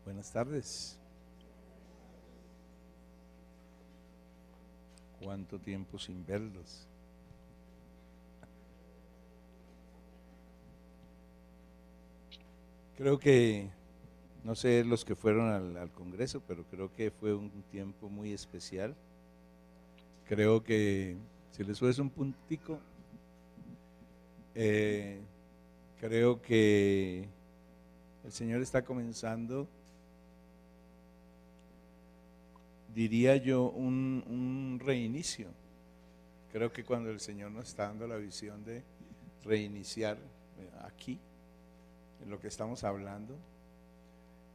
Buenas tardes. ¿Cuánto tiempo sin verlos? Creo que, no sé los que fueron al Congreso, pero creo que fue un tiempo muy especial. Creo que, si les fuese un puntico, creo que el Señor está comenzando, diría yo, un reinicio. Creo que cuando el Señor nos está dando la visión de reiniciar aquí, en lo que estamos hablando,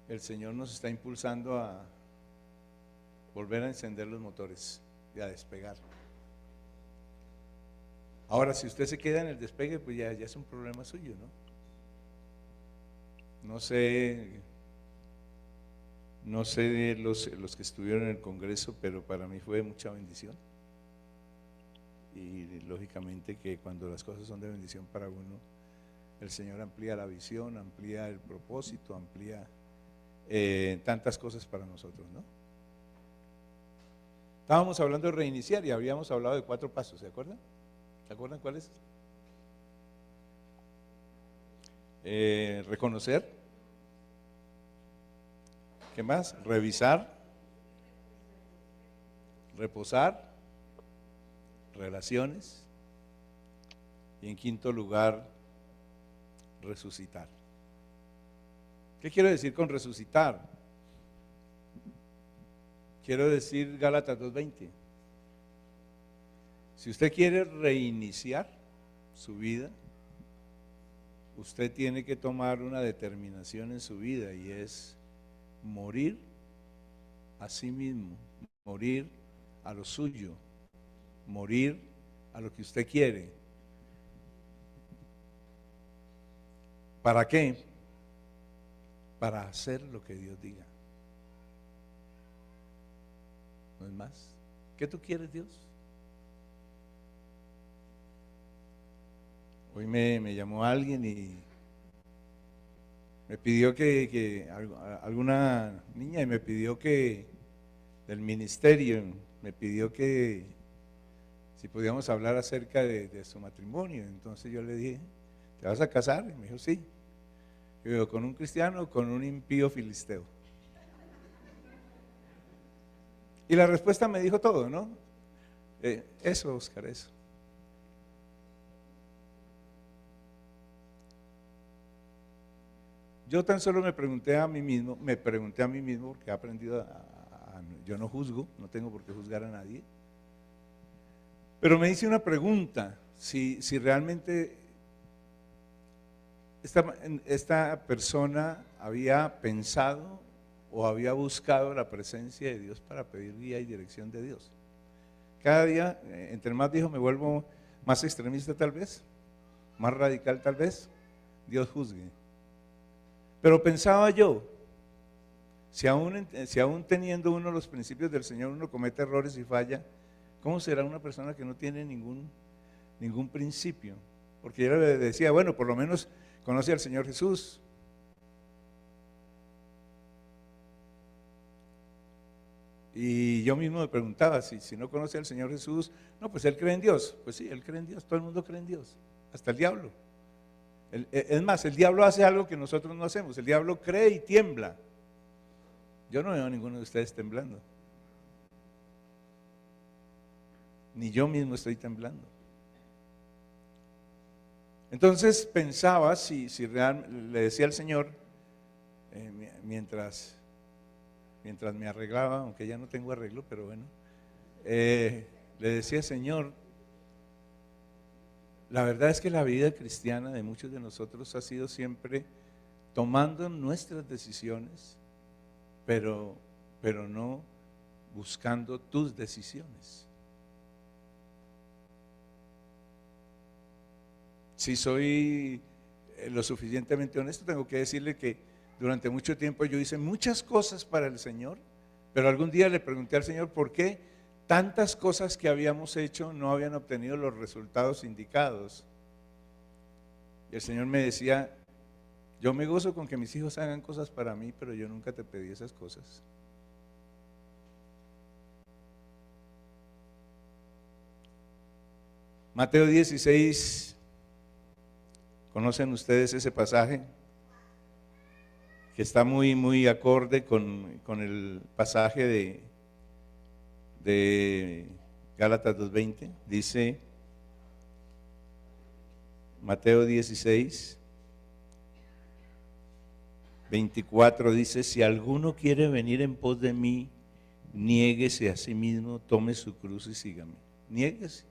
el Señor nos está impulsando a volver a encender los motores y a despegar. Ahora, si usted se queda en el despegue, pues ya es un problema suyo, ¿no? No sé de los que estuvieron en el Congreso, pero para mí fue mucha bendición. Y lógicamente que cuando las cosas son de bendición para uno, el Señor amplía la visión, amplía el propósito, amplía tantas cosas para nosotros, ¿no? Estábamos hablando de reiniciar y habíamos hablado de 4 pasos, ¿se acuerdan? ¿Se acuerdan cuáles? Reconocer. ¿Qué más? Revisar. Reposar. Relaciones. Y en quinto lugar, resucitar. ¿Qué quiero decir con resucitar? Quiero decir Gálatas 2:20. Si usted quiere reiniciar su vida, usted tiene que tomar una determinación en su vida y es morir a sí mismo, morir a lo suyo, morir a lo que usted quiere. ¿Para qué? Para hacer lo que Dios diga. No es más. ¿Qué tú quieres, Dios? Hoy me llamó alguien y me pidió que alguna niña, y me pidió que del ministerio, me pidió que si podíamos hablar acerca de su matrimonio. Entonces yo le dije, ¿te vas a casar? Y me dijo, sí. Yo digo, ¿con un cristiano o con un impío filisteo? Y la respuesta me dijo todo, ¿no? Eso, Oscar, eso. Yo tan solo me pregunté a mí mismo porque he aprendido yo no juzgo, no tengo por qué juzgar a nadie, pero me hice una pregunta, si realmente esta persona había pensado o había buscado la presencia de Dios para pedir guía y dirección de Dios. Cada día, entre más viejo me vuelvo más extremista tal vez, más radical tal vez, Dios juzgue. Pero pensaba yo, si aún teniendo uno los principios del Señor, uno comete errores y falla, ¿cómo será una persona que no tiene ningún principio? Porque yo le decía, bueno, por lo menos conoce al Señor Jesús. Y yo mismo me preguntaba, si no conoce al Señor Jesús, no, pues él cree en Dios. Pues sí, él cree en Dios, todo el mundo cree en Dios, hasta el diablo. Es más, el diablo hace algo que nosotros no hacemos, el diablo cree y tiembla. Yo no veo a ninguno de ustedes temblando, ni yo mismo estoy temblando. Entonces pensaba si realmente, le decía al Señor, mientras me arreglaba, aunque ya no tengo arreglo, pero bueno, le decía, Señor, la verdad es que la vida cristiana de muchos de nosotros ha sido siempre tomando nuestras decisiones, pero no buscando tus decisiones. Si soy lo suficientemente honesto, tengo que decirle que durante mucho tiempo yo hice muchas cosas para el Señor, pero algún día le pregunté al Señor por qué tantas cosas que habíamos hecho no habían obtenido los resultados indicados. Y el Señor me decía, Yo me gozo con que mis hijos hagan cosas para mí, pero yo nunca te pedí esas cosas. Mateo 16, ¿conocen ustedes ese pasaje? Que está muy acorde con el pasaje de Gálatas 2:20. Dice Mateo 16, 24, dice: si alguno quiere venir en pos de mí, niéguese a sí mismo, tome su cruz y sígame. Niéguese.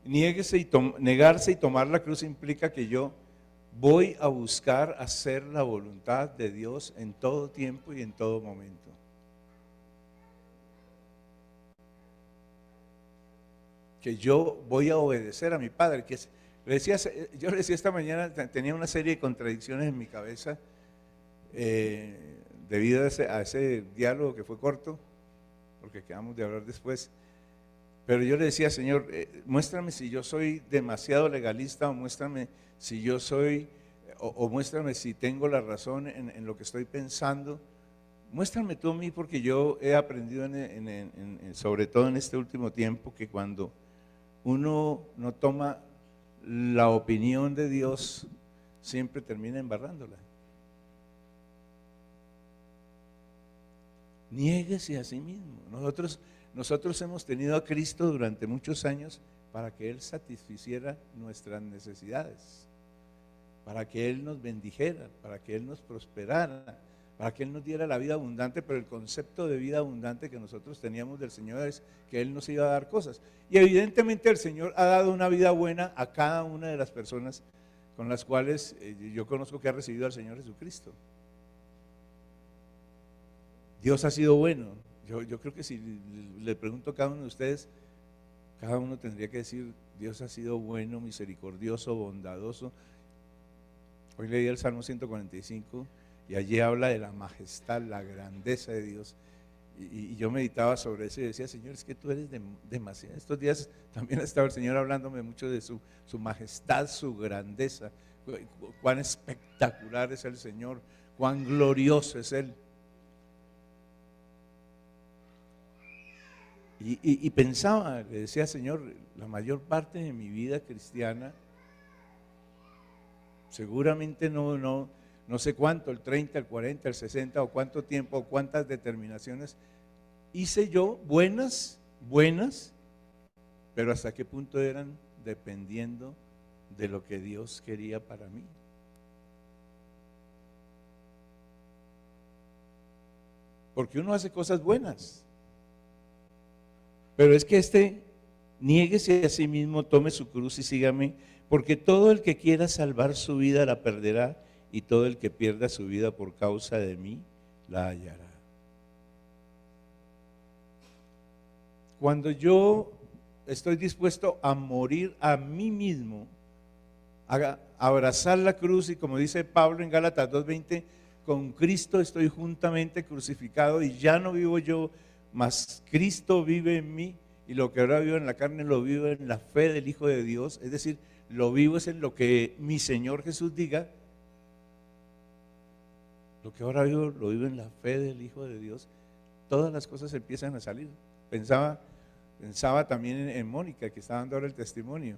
Niéguese y negarse y tomar la cruz implica que yo voy a buscar hacer la voluntad de Dios en todo tiempo y en todo momento. Que yo voy a obedecer a mi Padre. Yo le decía esta mañana, tenía una serie de contradicciones en mi cabeza debido a ese diálogo que fue corto, porque quedamos de hablar después. Pero yo le decía: Señor, muéstrame si yo soy demasiado legalista, o muéstrame si yo soy, o muéstrame si tengo la razón en lo que estoy pensando. Muéstrame tú a mí, porque yo he aprendido, sobre todo en este último tiempo, que cuando uno no toma la opinión de Dios, siempre termina embarrándola. Niéguese a sí mismo. Nosotros hemos tenido a Cristo durante muchos años para que Él satisficiera nuestras necesidades, para que Él nos bendijera, para que Él nos prosperara, para que Él nos diera la vida abundante. Pero el concepto de vida abundante que nosotros teníamos del Señor es que Él nos iba a dar cosas. Y evidentemente el Señor ha dado una vida buena a cada una de las personas con las cuales yo conozco que ha recibido al Señor Jesucristo. Dios ha sido bueno. Yo creo que si le pregunto a cada uno de ustedes, cada uno tendría que decir: Dios ha sido bueno, misericordioso, bondadoso. Hoy leí el Salmo 145 y allí habla de la majestad, la grandeza de Dios. Y yo meditaba sobre eso y decía: Señor, es que tú eres demasiado. Estos días también ha estado el Señor hablándome mucho de su majestad, su grandeza, cuán espectacular es el Señor, cuán glorioso es Él. Y pensaba, le decía: Señor, la mayor parte de mi vida cristiana, seguramente no sé cuánto, el 30, el 40, el 60, o cuánto tiempo, o cuántas determinaciones hice yo, buenas, pero hasta qué punto eran dependiendo de lo que Dios quería para mí. Porque uno hace cosas buenas, pero es que niéguese a sí mismo, tome su cruz y sígame, porque todo el que quiera salvar su vida la perderá, y todo el que pierda su vida por causa de mí la hallará. Cuando yo estoy dispuesto a morir a mí mismo, a abrazar la cruz, y como dice Pablo en Gálatas 2:20, con Cristo estoy juntamente crucificado, y ya no vivo yo, mas Cristo vive en mí, y lo que ahora vivo en la carne lo vivo en la fe del Hijo de Dios. Es decir, lo vivo es en lo que mi Señor Jesús diga. Lo que ahora vivo lo vivo en la fe del Hijo de Dios. Todas las cosas empiezan a salir. Pensaba también en Mónica, que estaba dando ahora el testimonio,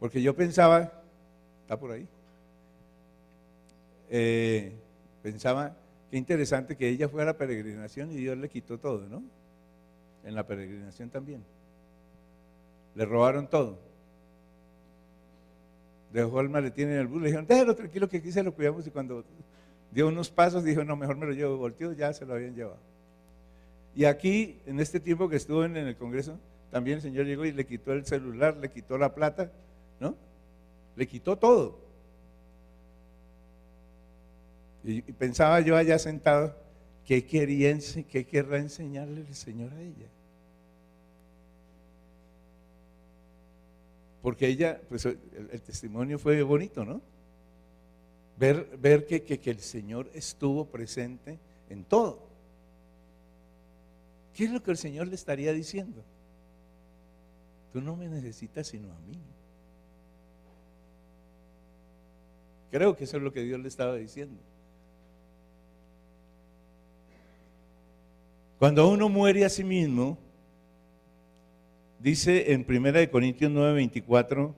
porque yo pensaba, está por ahí, pensaba: qué interesante que ella fue a la peregrinación y Dios le quitó todo, ¿no? En la peregrinación también le robaron todo. Dejó el maletín en el bus, le dijeron: déjalo tranquilo, que aquí se lo cuidamos. Y cuando dio unos pasos dijo: no, mejor me lo llevo. Volteó, ya se lo habían llevado. Y aquí, en este tiempo que estuvo en el Congreso, también el Señor llegó y le quitó el celular, le quitó la plata, ¿no? Le quitó todo. Y pensaba yo allá sentado: ¿qué querrá enseñarle el Señor a ella? Porque ella, pues el testimonio fue bonito, ¿no? Ver que el Señor estuvo presente en todo. ¿Qué es lo que el Señor le estaría diciendo? Tú no me necesitas sino a mí. Creo que eso es lo que Dios le estaba diciendo. Cuando uno muere a sí mismo, dice en 1 Corintios 9:24,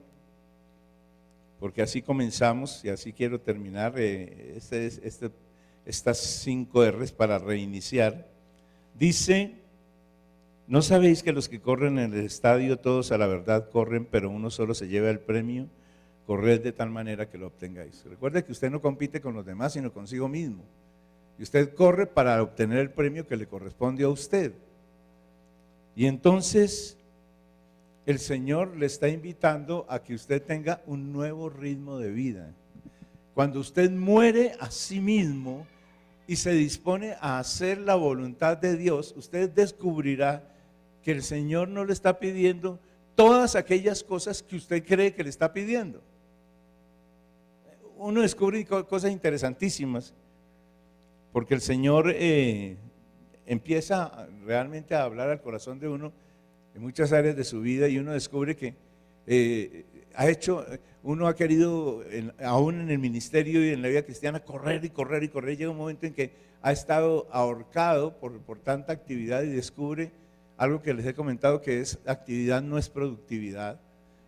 porque así comenzamos y así quiero terminar estas 5 R's para reiniciar. Dice: ¿no sabéis que los que corren en el estadio todos a la verdad corren, pero uno solo se lleva el premio? Corred de tal manera que lo obtengáis. Recuerde que usted no compite con los demás, sino consigo mismo. Y usted corre para obtener el premio que le corresponde a usted. Y entonces el Señor le está invitando a que usted tenga un nuevo ritmo de vida. Cuando usted muere a sí mismo y se dispone a hacer la voluntad de Dios, usted descubrirá que el Señor no le está pidiendo todas aquellas cosas que usted cree que le está pidiendo. Uno descubre cosas interesantísimas, porque el Señor empieza realmente a hablar al corazón de uno en muchas áreas de su vida, y uno descubre que uno ha querido, aún en el ministerio y en la vida cristiana, correr y correr y correr. Llega un momento en que ha estado ahorcado por tanta actividad y descubre algo que les he comentado, que es: actividad no es productividad.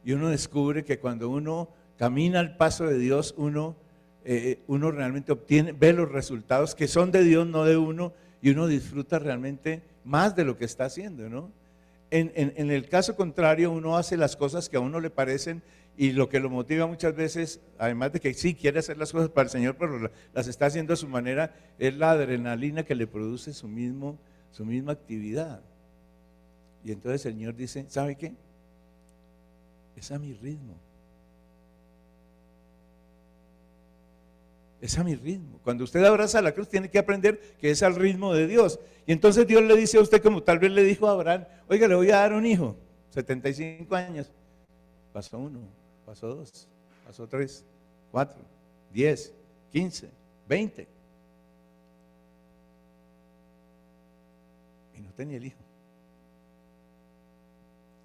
Y uno descubre que cuando uno camina al paso de Dios, uno realmente ve los resultados que son de Dios, no de uno, y uno disfruta realmente más de lo que está haciendo, ¿no? En el caso contrario, uno hace las cosas que a uno le parecen, y lo que lo motiva muchas veces, además de que sí quiere hacer las cosas para el Señor, pero las está haciendo a su manera, es la adrenalina que le produce su misma actividad. Y entonces el Señor dice: ¿sabe qué? Es a mi ritmo. Es a mi ritmo. Cuando usted abraza la cruz, tiene que aprender que es al ritmo de Dios. Y entonces Dios le dice a usted, como tal vez le dijo a Abraham: oiga, le voy a dar un hijo, 75 años. Pasó 1, pasó 2, pasó 3, 4, 10, 15, 20. Y no tenía el hijo.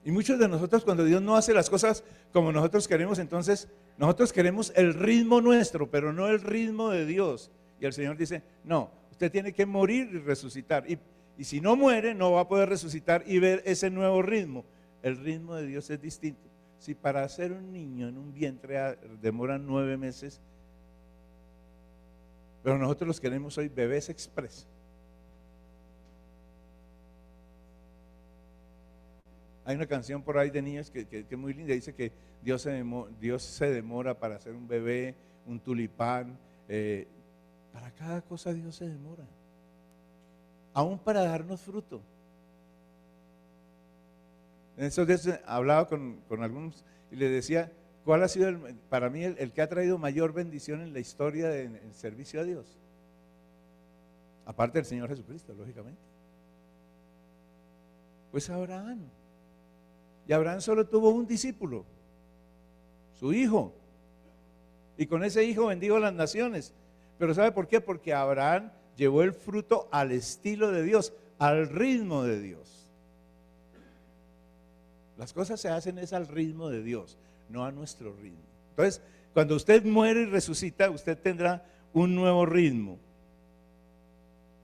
Y muchos de nosotros, cuando Dios no hace las cosas como nosotros queremos, entonces nosotros queremos el ritmo nuestro, pero no el ritmo de Dios. Y el Señor dice: no, usted tiene que morir y resucitar. Y si no muere, no va a poder resucitar y ver ese nuevo ritmo. El ritmo de Dios es distinto. Si para hacer un niño en un vientre demoran 9 meses, pero nosotros los queremos hoy bebés express. Hay una canción por ahí de niños que es muy linda, dice que Dios se demora para hacer un bebé, un tulipán. Para cada cosa Dios se demora, aún para darnos fruto. En esos días hablaba con algunos y les decía: ¿cuál ha sido para mí el que ha traído mayor bendición en la historia del servicio a Dios? Aparte del Señor Jesucristo, lógicamente. Pues Abraham. Y Abraham solo tuvo un discípulo, su hijo. Y con ese hijo bendijo las naciones. Pero ¿sabe por qué? Porque Abraham llevó el fruto al estilo de Dios, al ritmo de Dios. Las cosas se hacen es al ritmo de Dios, no a nuestro ritmo. Entonces, cuando usted muere y resucita, usted tendrá un nuevo ritmo.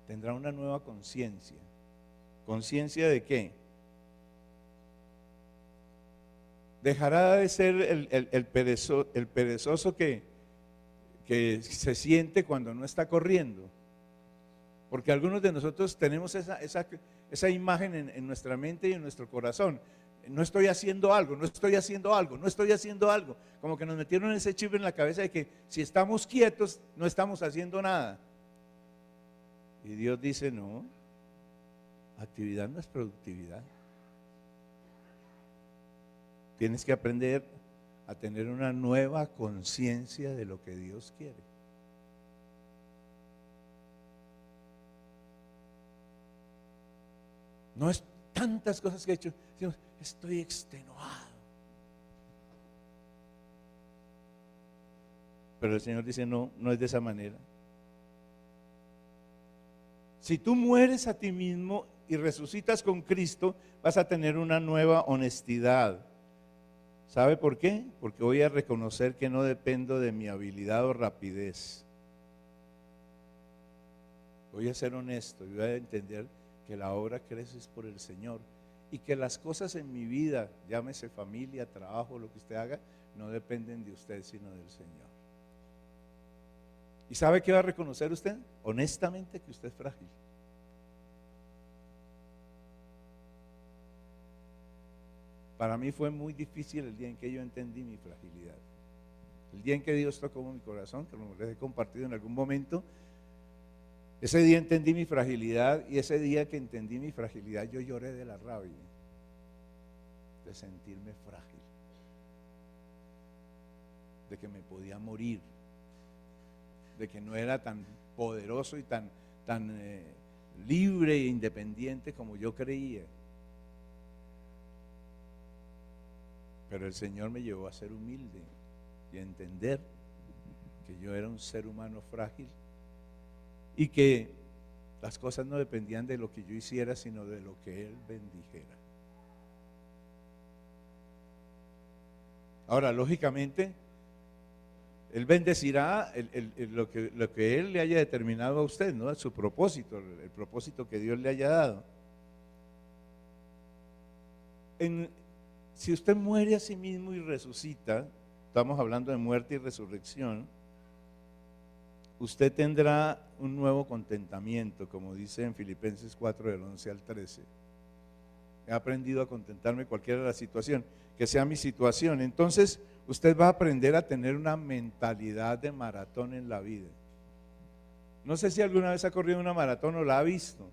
Tendrá una nueva conciencia. ¿Conciencia de qué? Dejará de ser el perezoso que se siente cuando no está corriendo. Porque algunos de nosotros tenemos esa imagen en nuestra mente y en nuestro corazón. No estoy haciendo algo, no estoy haciendo algo, no estoy haciendo algo. Como que nos metieron ese chip en la cabeza de que si estamos quietos, no estamos haciendo nada. Y Dios dice: no, actividad no es productividad. Tienes que aprender a tener una nueva conciencia de lo que Dios quiere. No es tantas cosas que he hecho, sino estoy extenuado. Pero el Señor dice: no, no es de esa manera. Si tú mueres a ti mismo y resucitas con Cristo, vas a tener una nueva honestidad. ¿Sabe por qué? Porque voy a reconocer que no dependo de mi habilidad o rapidez. Voy a ser honesto y voy a entender que la obra crece es por el Señor y que las cosas en mi vida, llámese familia, trabajo, lo que usted haga, no dependen de usted sino del Señor. ¿Y sabe qué va a reconocer usted? Honestamente que usted es frágil. Para mí fue muy difícil el día en que yo entendí mi fragilidad. El día en que Dios tocó mi corazón, que lo he compartido en algún momento, ese día entendí mi fragilidad y ese día que entendí mi fragilidad yo lloré de la rabia, de sentirme frágil, de que me podía morir, de que no era tan poderoso y tan libre e independiente como yo creía. Pero el Señor me llevó a ser humilde y a entender que yo era un ser humano frágil y que las cosas no dependían de lo que yo hiciera, sino de lo que Él bendijera. Ahora, lógicamente, Él bendecirá lo que Él le haya determinado a usted, ¿no? Su propósito, el propósito que Dios le haya dado. Si usted muere a sí mismo y resucita, estamos hablando de muerte y resurrección, usted tendrá un nuevo contentamiento, como dice en Filipenses 4, del 11 al 13. He aprendido a contentarme cualquiera de la situación, que sea mi situación. Entonces, usted va a aprender a tener una mentalidad de maratón en la vida. No sé si alguna vez ha corrido una maratón o la ha visto.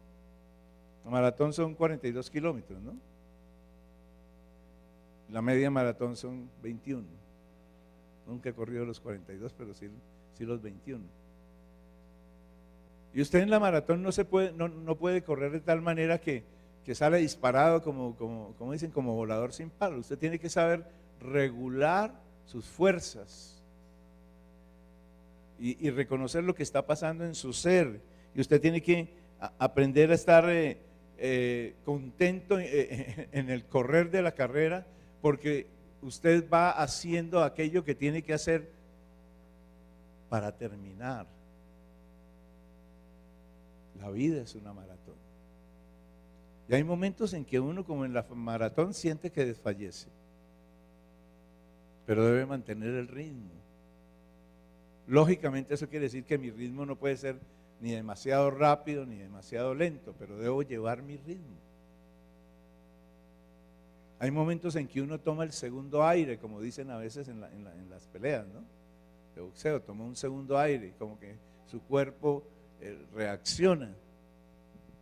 La maratón son 42 kilómetros, ¿no? La media maratón son 21. Nunca he corrido los 42, pero sí los 21. Y usted en la maratón no puede correr de tal manera que sale disparado como dicen, como volador sin palo. Usted tiene que saber regular sus fuerzas y reconocer lo que está pasando en su ser. Y usted tiene que aprender a estar contento en el correr de la carrera, porque usted va haciendo aquello que tiene que hacer para terminar. La vida es una maratón. Y hay momentos en que uno, como en la maratón, siente que desfallece, pero debe mantener el ritmo. Lógicamente eso quiere decir que mi ritmo no puede ser ni demasiado rápido ni demasiado lento, pero debo llevar mi ritmo. Hay momentos en que uno toma el segundo aire, como dicen a veces en las peleas, ¿no? De boxeo, toma un segundo aire, como que su cuerpo reacciona.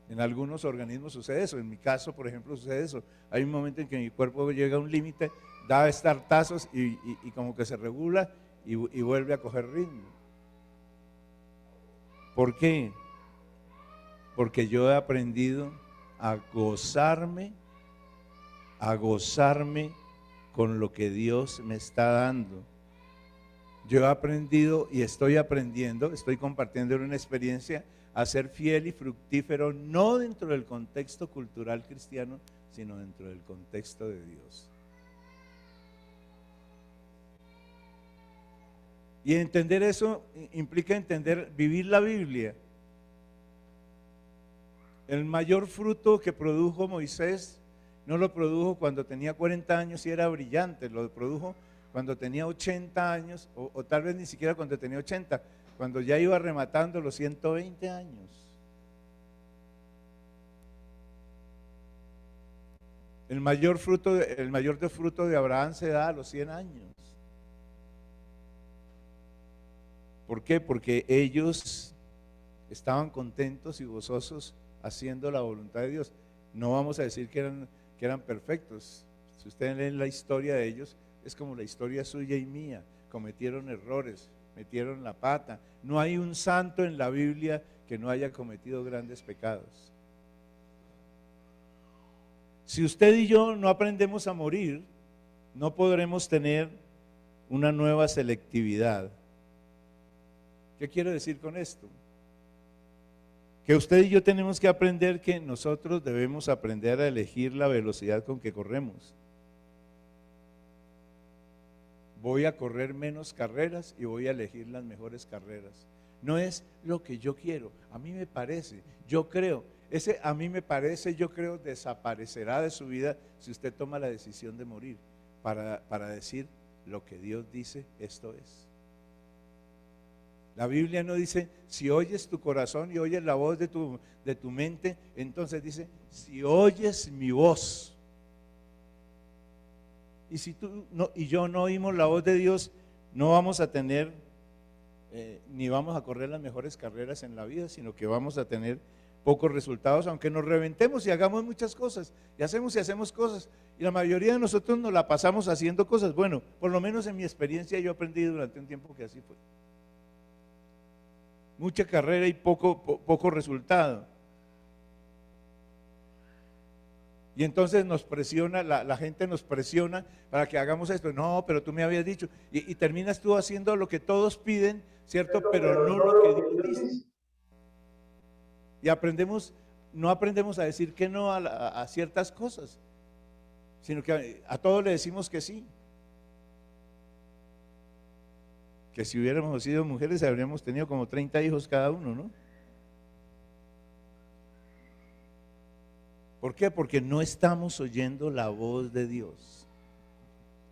En algunos organismos sucede eso, en mi caso, por ejemplo, sucede eso. Hay un momento en que mi cuerpo llega a un límite, da estartazos y como que se regula y vuelve a coger ritmo. ¿Por qué? Porque yo he aprendido a gozarme con lo que Dios me está dando. Yo he aprendido y estoy aprendiendo, estoy compartiendo una experiencia a ser fiel y fructífero, no dentro del contexto cultural cristiano, sino dentro del contexto de Dios. Y entender eso implica entender, vivir la Biblia. El mayor fruto que produjo Moisés no lo produjo cuando tenía 40 años y era brillante, lo produjo cuando tenía 80 años, o tal vez ni siquiera cuando tenía 80, cuando ya iba rematando los 120 años. El mayor fruto de Abraham se da a los 100 años. ¿Por qué? Porque ellos estaban contentos y gozosos haciendo la voluntad de Dios. No vamos a decir que eran perfectos. Si ustedes leen la historia de ellos, es como la historia suya y mía. Cometieron errores, metieron la pata. No hay un santo en la Biblia que no haya cometido grandes pecados. Si usted y yo no aprendemos a morir, no podremos tener una nueva selectividad. ¿Qué quiero decir con esto? Que usted y yo tenemos que aprender que nosotros debemos aprender a elegir la velocidad con que corremos. voy a correr menos carreras y voy a elegir las mejores carreras. No es lo que yo quiero, a mí me parece, yo creo. Ese a mí me parece, yo creo, desaparecerá de su vida si usted toma la decisión de morir para decir lo que Dios dice, esto es. La Biblia no dice, si oyes tu corazón y oyes la voz de tu mente, entonces dice, si oyes mi voz. Y si tú y yo no oímos la voz de Dios, no vamos a tener, ni vamos a correr las mejores carreras en la vida, sino que vamos a tener pocos resultados, aunque nos reventemos y hagamos muchas cosas, y hacemos cosas, y la mayoría de nosotros nos la pasamos haciendo cosas. Bueno, por lo menos en mi experiencia yo aprendí durante un tiempo que así fue. Mucha carrera y poco resultado. Y entonces nos presiona, la gente nos presiona para que hagamos esto. No, pero tú me habías dicho. Y terminas tú haciendo lo que todos piden, ¿cierto? Pero no lo que Dios dice. Y no aprendemos a decir que no a ciertas cosas, sino que a todos le decimos que sí. Que si hubiéramos sido mujeres habríamos tenido como 30 hijos cada uno, ¿no? ¿Por qué? Porque no estamos oyendo la voz de Dios.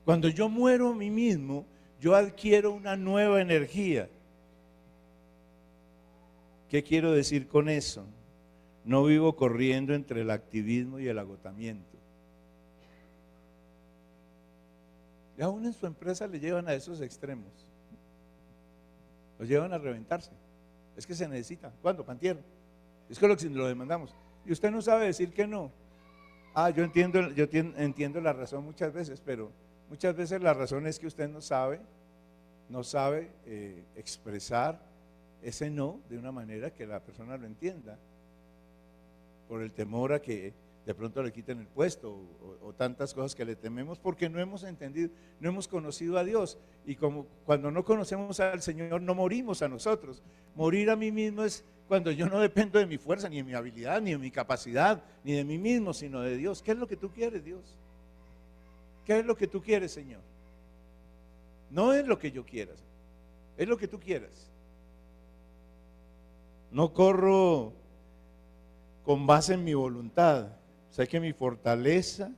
Cuando yo muero a mí mismo, yo adquiero una nueva energía. ¿Qué quiero decir con eso? No vivo corriendo entre el activismo y el agotamiento. Y aún en su empresa le llevan a esos extremos. Los llevan a reventarse. Es que se necesita. ¿Cuándo? Pantier. Es que lo demandamos. Y usted no sabe decir que no. Yo entiendo la razón muchas veces, pero muchas veces la razón es que usted no sabe expresar ese no de una manera que la persona lo entienda, por el temor a que de pronto le quiten el puesto o tantas cosas que le tememos porque no hemos entendido, no hemos conocido a Dios. Y como cuando no conocemos al Señor no morimos a nosotros. Morir a mí mismo es cuando yo no dependo de mi fuerza, ni de mi habilidad, ni de mi capacidad, ni de mí mismo, sino de Dios. ¿Qué es lo que tú quieres, Dios? ¿Qué es lo que tú quieres, Señor? No es lo que yo quiera, es lo que tú quieras. No corro con base en mi voluntad. Sé que mi fortaleza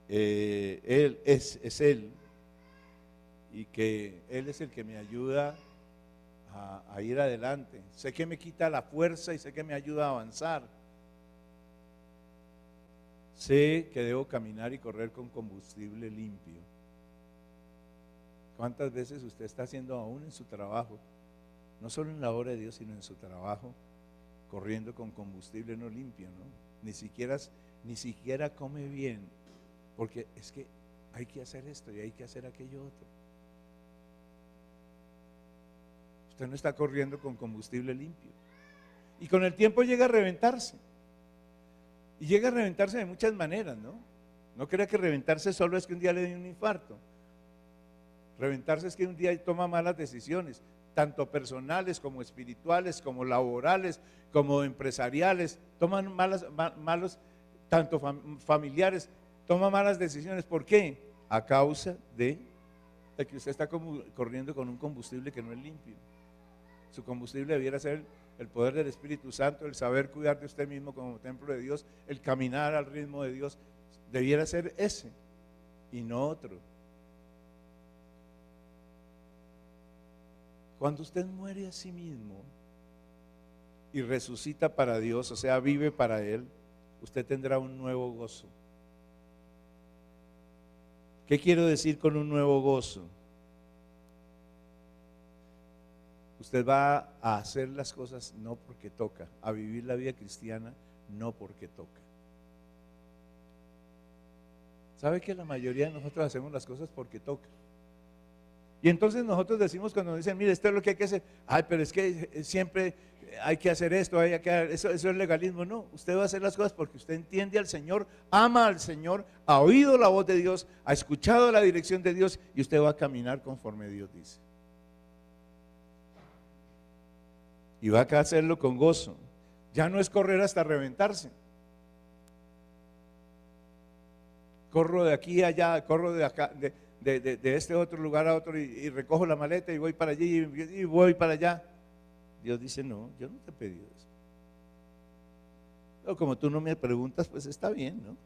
es Él, y que Él es el que me ayuda a ir adelante. Sé que me quita la fuerza y sé que me ayuda a avanzar. Sé que debo caminar y correr con combustible limpio. ¿Cuántas veces usted está haciendo aún en su trabajo, no solo en la obra de Dios, sino en su trabajo, corriendo con combustible no limpio, ¿no? Ni siquiera come bien, porque es que hay que hacer esto y hay que hacer aquello otro. Usted no está corriendo con combustible limpio. Y con el tiempo llega a reventarse. Y llega a reventarse de muchas maneras, ¿no? No crea que reventarse solo es que un día le dé un infarto. Reventarse es que un día toma malas decisiones, tanto personales como espirituales, como laborales, como empresariales. Toman malos, tanto familiares, toma malas decisiones. ¿Por qué? A causa de que usted está corriendo con un combustible que no es limpio. Su combustible debiera ser el poder del Espíritu Santo, el saber cuidar de usted mismo como templo de Dios, el caminar al ritmo de Dios. Debiera ser ese y no otro. Cuando usted muere a sí mismo y resucita para Dios, o sea, vive para Él, usted tendrá un nuevo gozo. ¿Qué quiero decir con un nuevo gozo? Usted va a hacer las cosas no porque toca, a vivir la vida cristiana no porque toca. ¿Sabe que la mayoría de nosotros hacemos las cosas porque toca? Y entonces nosotros decimos cuando nos dicen, mire, esto es lo que hay que hacer. Pero es que siempre hay que hacer esto, eso es legalismo. No, usted va a hacer las cosas porque usted entiende al Señor, ama al Señor, ha oído la voz de Dios, ha escuchado la dirección de Dios y usted va a caminar conforme Dios dice. Y va a hacerlo con gozo. Ya no es correr hasta reventarse. Corro de aquí a allá, corro de acá, de este otro lugar a otro y recojo la maleta y voy para allí y voy para allá. Dios dice, no, yo no te he pedido eso. Pero como tú no me preguntas, pues está bien, ¿no?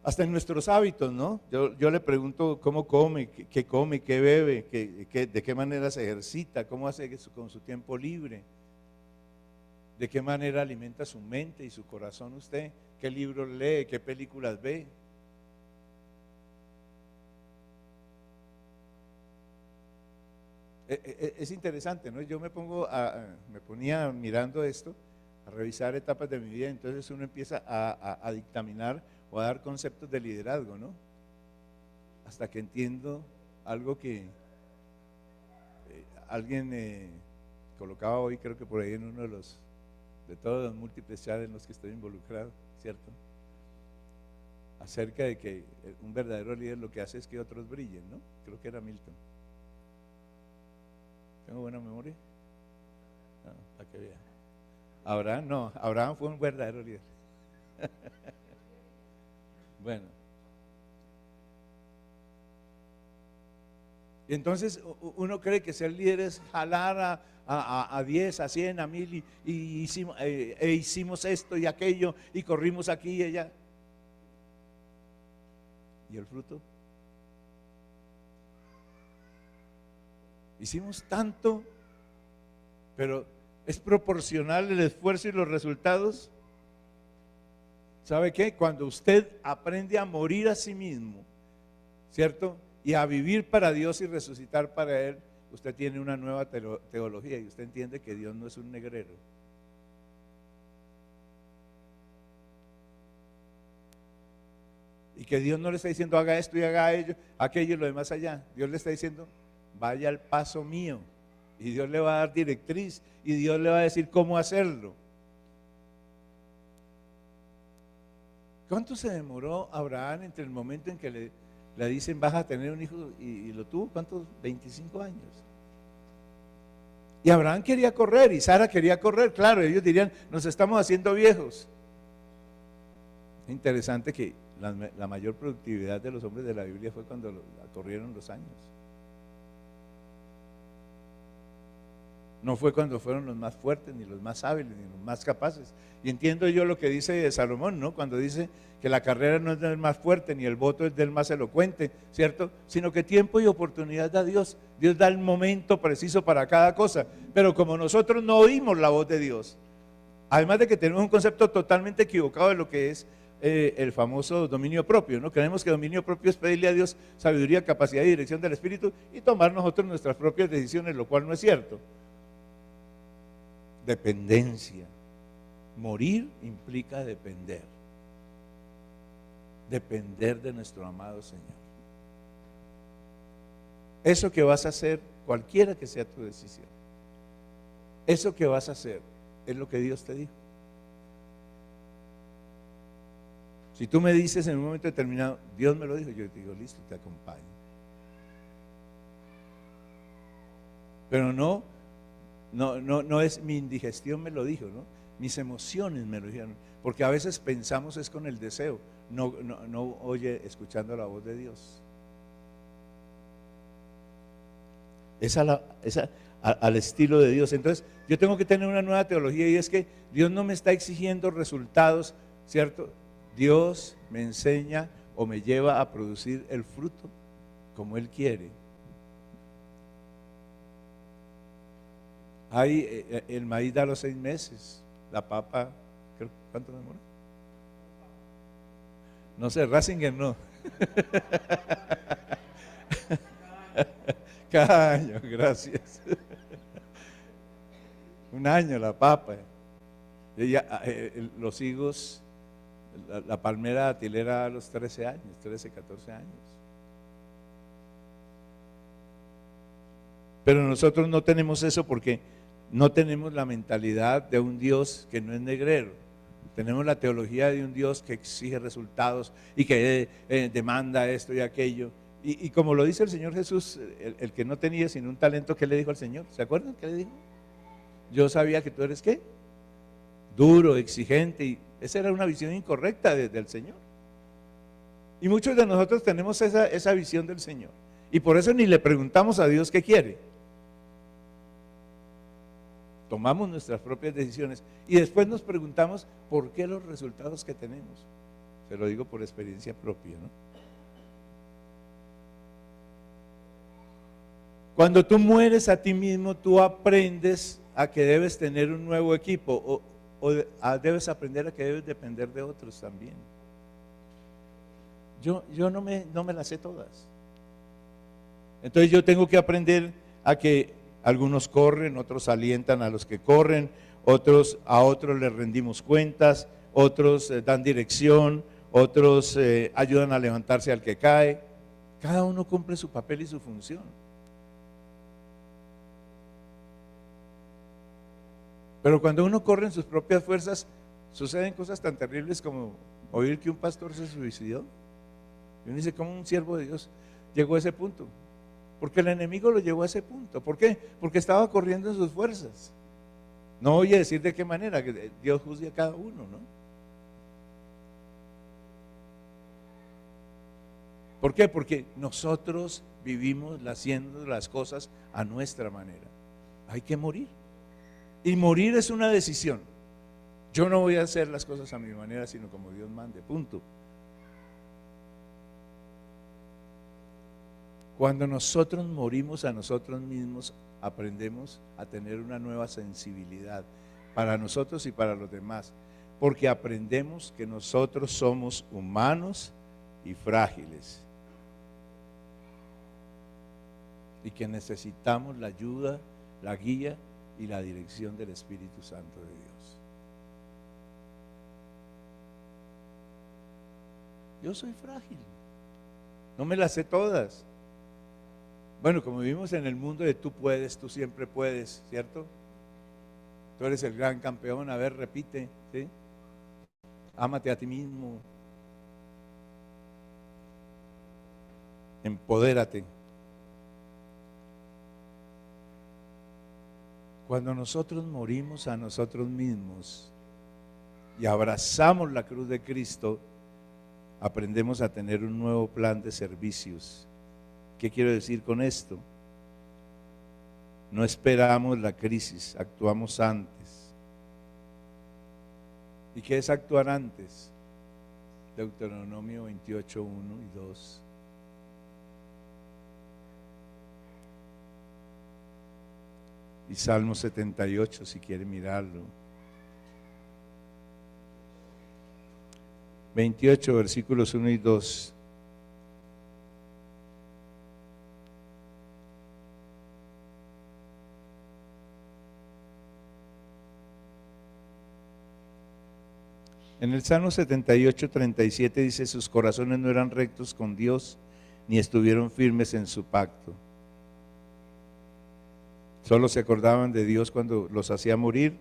Hasta en nuestros hábitos, ¿no? Yo le pregunto cómo come, qué bebe, de qué manera se ejercita, cómo hace con su tiempo libre, de qué manera alimenta su mente y su corazón usted, qué libros lee, qué películas ve. Es interesante, ¿no? Yo me ponía mirando esto, a revisar etapas de mi vida, entonces uno empieza a dictaminar o a dar conceptos de liderazgo, ¿no? Hasta que entiendo algo que alguien colocaba hoy, creo que por ahí en uno de todos los múltiples chats en los que estoy involucrado, ¿cierto? Acerca de que un verdadero líder lo que hace es que otros brillen, ¿no? Creo que era Milton. ¿Tengo buena memoria? No, para que vean. Abraham fue un verdadero líder. Bueno. Y entonces uno cree que ser líder es jalar a 10, a 100, a 1000 y hicimos esto y aquello y corrimos aquí y allá. ¿Y el fruto? Hicimos tanto, pero ¿es proporcional el esfuerzo y los resultados? ¿Sabe qué? Cuando usted aprende a morir a sí mismo, ¿cierto? Y a vivir para Dios y resucitar para Él, usted tiene una nueva teología y usted entiende que Dios no es un negrero. Y que Dios no le está diciendo haga esto y haga aquello y lo demás allá. Dios le está diciendo vaya al paso mío, y Dios le va a dar directriz y Dios le va a decir cómo hacerlo. ¿Cuánto se demoró Abraham entre el momento en que le dicen vas a tener un hijo y lo tuvo? ¿Cuántos? 25 años. Y Abraham quería correr y Sara quería correr, claro, ellos dirían nos estamos haciendo viejos. Es interesante que la mayor productividad de los hombres de la Biblia fue cuando corrieron los años. No fue cuando fueron los más fuertes, ni los más hábiles, ni los más capaces. Y entiendo yo lo que dice Salomón, ¿no? Cuando dice que la carrera no es del más fuerte, ni el voto es del más elocuente, ¿cierto? Sino que tiempo y oportunidad da Dios. Dios da el momento preciso para cada cosa. Pero como nosotros no oímos la voz de Dios, además de que tenemos un concepto totalmente equivocado de lo que es el famoso dominio propio, ¿no? Creemos que dominio propio es pedirle a Dios sabiduría, capacidad y dirección del Espíritu y tomar nosotros nuestras propias decisiones, lo cual no es cierto. Dependencia. Morir implica depender. Depender de nuestro amado Señor. Eso que vas a hacer, cualquiera que sea tu decisión, eso que vas a hacer es lo que Dios te dijo. Si tú me dices en un momento determinado, Dios me lo dijo, yo te digo, listo, te acompaño. Pero no es mi indigestión me lo dijo, ¿no? Mis emociones me lo dijeron, porque a veces pensamos es con el deseo, no oye escuchando la voz de Dios. Es al estilo de Dios. Entonces yo tengo que tener una nueva teología y es que Dios no me está exigiendo resultados, ¿cierto? Dios me enseña o me lleva a producir el fruto como Él quiere. El maíz da a los 6 meses, la papa, ¿cuánto demora? No sé, Ratzinger no. Cada año, gracias. Un año la papa. Los higos, la palmera datilera a los 13 años, 13, 14 años. Pero nosotros no tenemos eso porque no tenemos la mentalidad de un Dios que no es negrero. Tenemos la teología de un Dios que exige resultados y que demanda esto y aquello. Y como lo dice el Señor Jesús, el que no tenía sino un talento, ¿qué le dijo al Señor? ¿Se acuerdan qué le dijo? Yo sabía que tú eres ¿qué? Duro, exigente. Y esa era una visión incorrecta del Señor. Y muchos de nosotros tenemos esa visión del Señor. Y por eso ni le preguntamos a Dios qué quiere. Tomamos nuestras propias decisiones y después nos preguntamos por qué los resultados que tenemos. Se lo digo por experiencia propia, ¿no? Cuando tú mueres a ti mismo, tú aprendes a que debes tener un nuevo equipo debes aprender a que debes depender de otros también. Yo no me las sé todas. Entonces yo tengo que aprender a que algunos corren, otros alientan a los que corren, a otros les rendimos cuentas, otros dan dirección, otros ayudan a levantarse al que cae. Cada uno cumple su papel y su función. Pero cuando uno corre en sus propias fuerzas, suceden cosas tan terribles como oír que un pastor se suicidó. Y uno dice, ¿cómo un siervo de Dios llegó a ese punto? Porque el enemigo lo llevó a ese punto. ¿Por qué? Porque estaba corriendo en sus fuerzas. No voy a decir de qué manera, que Dios juzgue a cada uno, ¿no? ¿Por qué? Porque nosotros vivimos haciendo las cosas a nuestra manera. Hay que morir. Y morir es una decisión. Yo no voy a hacer las cosas a mi manera, sino como Dios mande, punto. Cuando nosotros morimos a nosotros mismos, aprendemos a tener una nueva sensibilidad para nosotros y para los demás, porque aprendemos que nosotros somos humanos y frágiles y que necesitamos la ayuda, la guía y la dirección del Espíritu Santo de Dios. Yo soy frágil, no me las sé todas. Bueno, como vivimos en el mundo de tú puedes, tú siempre puedes, ¿cierto? Tú eres el gran campeón, a ver, repite, ¿sí? Ámate a ti mismo, empodérate. Cuando nosotros morimos a nosotros mismos y abrazamos la cruz de Cristo, aprendemos a tener un nuevo plan de servicios. ¿Qué quiero decir con esto? No esperamos la crisis, actuamos antes. ¿Y qué es actuar antes? Deuteronomio 28, 1 y 2. Y Salmo 78, si quiere mirarlo. 28, versículos 1 y 2. En el Salmo 78, 37 dice, sus corazones no eran rectos con Dios, ni estuvieron firmes en su pacto. Solo se acordaban de Dios cuando los hacía morir,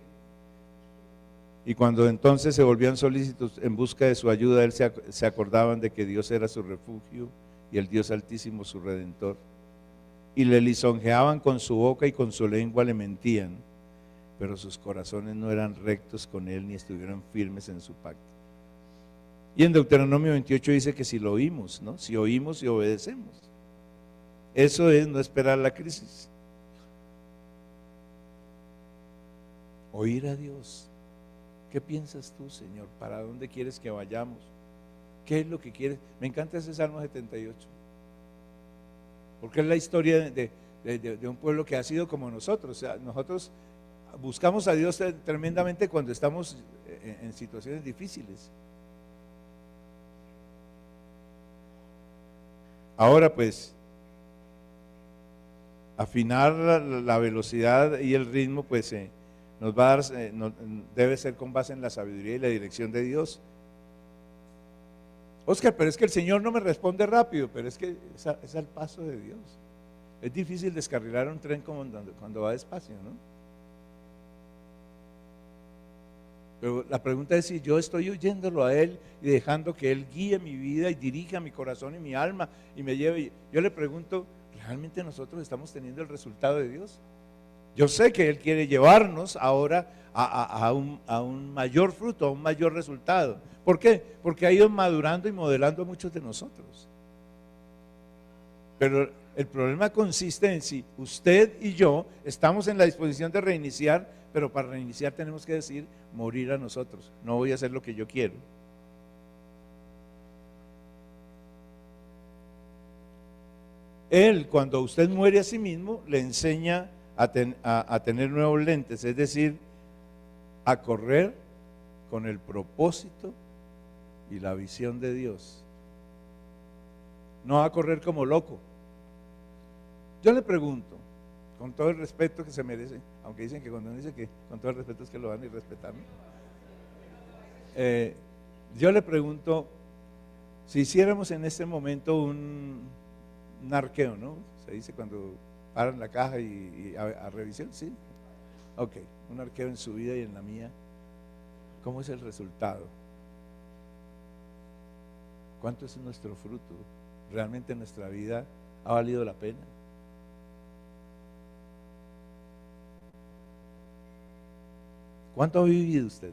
y cuando entonces se volvían solícitos en busca de su ayuda, se acordaban de que Dios era su refugio y el Dios Altísimo su Redentor. Y le lisonjeaban con su boca y con su lengua le mentían, pero sus corazones no eran rectos con Él ni estuvieron firmes en su pacto. Y en Deuteronomio 28 dice que si lo oímos, ¿no? Si oímos y obedecemos. Eso es no esperar la crisis. Oír a Dios. ¿Qué piensas tú, Señor? ¿Para dónde quieres que vayamos? ¿Qué es lo que quieres? Me encanta ese Salmo 78. Porque es la historia de un pueblo que ha sido como nosotros. O sea, nosotros buscamos a Dios tremendamente cuando estamos en situaciones difíciles. Ahora pues, afinar la velocidad y el ritmo pues nos va a dar, debe ser con base en la sabiduría y la dirección de Dios. Óscar, pero es que el Señor no me responde rápido, pero es que es al paso de Dios. Es difícil descarrilar un tren como cuando va despacio, ¿no? Pero la pregunta es si yo estoy oyéndolo a Él y dejando que Él guíe mi vida y dirija mi corazón y mi alma y me lleve. Yo le pregunto, ¿realmente nosotros estamos teniendo el resultado de Dios? Yo sé que Él quiere llevarnos ahora a un mayor fruto, a un mayor resultado. ¿Por qué? Porque ha ido madurando y modelando a muchos de nosotros. Pero el problema consiste en si usted y yo estamos en la disposición de reiniciar, pero para reiniciar tenemos que decir, morir a nosotros. No voy a hacer lo que yo quiero. Él, cuando usted muere a sí mismo, le enseña a tener nuevos lentes, es decir, a correr con el propósito y la visión de Dios. No a correr como loco. Yo le pregunto, con todo el respeto que se merece, aunque dicen que cuando uno dice que con todo el respeto es que lo van a ir respetando, yo le pregunto, si hiciéramos en este momento un arqueo, ¿no? Se dice cuando paran la caja y a revisión, ¿sí? Ok, un arqueo en su vida y en la mía. ¿Cómo es el resultado? ¿Cuánto es nuestro fruto? ¿Realmente nuestra vida ha valido la pena? ¿Cuánto ha vivido usted?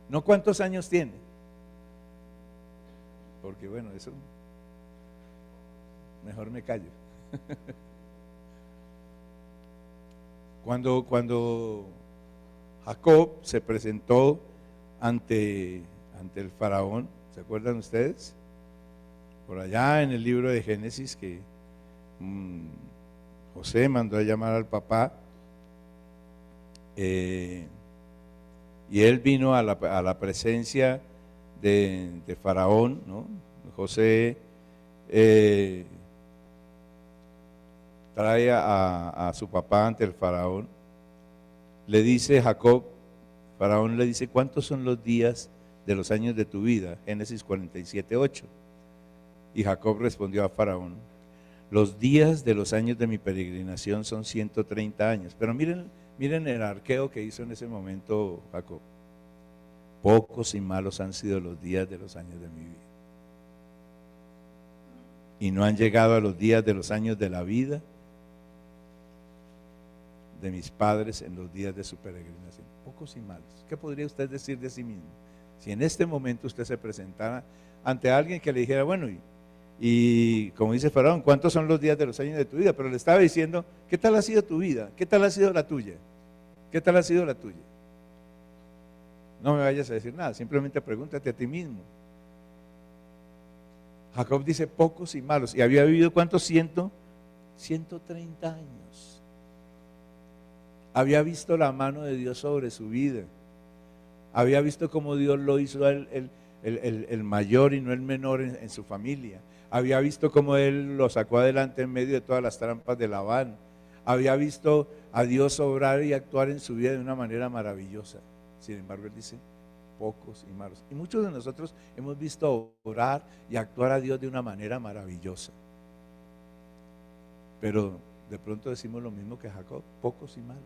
No cuántos años tiene. Porque bueno, eso mejor me callo. Cuando Jacob se presentó ante el faraón, ¿se acuerdan ustedes? Por allá en el libro de Génesis que José mandó a llamar al papá y él vino a la presencia de faraón, ¿no? José trae a su papá ante el faraón, le dice Jacob, faraón le dice, ¿cuántos son los días de los años de tu vida? Génesis 47:8. Y Jacob respondió a faraón, los días de los años de mi peregrinación son 130 años. Pero miren el arqueo que hizo en ese momento Jacob. Pocos y malos han sido los días de los años de mi vida. Y no han llegado a los días de los años de la vida de mis padres en los días de su peregrinación. Pocos y malos. ¿Qué podría usted decir de sí mismo? Si en este momento usted se presentara ante alguien que le dijera, bueno, y como dice Faraón, ¿cuántos son los días de los años de tu vida? Pero le estaba diciendo, ¿qué tal ha sido tu vida? ¿Qué tal ha sido la tuya? ¿Qué tal ha sido la tuya? No me vayas a decir nada, simplemente pregúntate a ti mismo. Jacob dice pocos y malos. ¿Y había vivido cuántos? 130 años. Había visto la mano de Dios sobre su vida. Había visto cómo Dios lo hizo el mayor y no el menor en su familia. Había visto cómo Él lo sacó adelante en medio de todas las trampas de Labán. Había visto a Dios obrar y actuar en su vida de una manera maravillosa. Sin embargo, Él dice, pocos y malos. Y muchos de nosotros hemos visto orar y actuar a Dios de una manera maravillosa. Pero de pronto decimos lo mismo que Jacob, pocos y malos.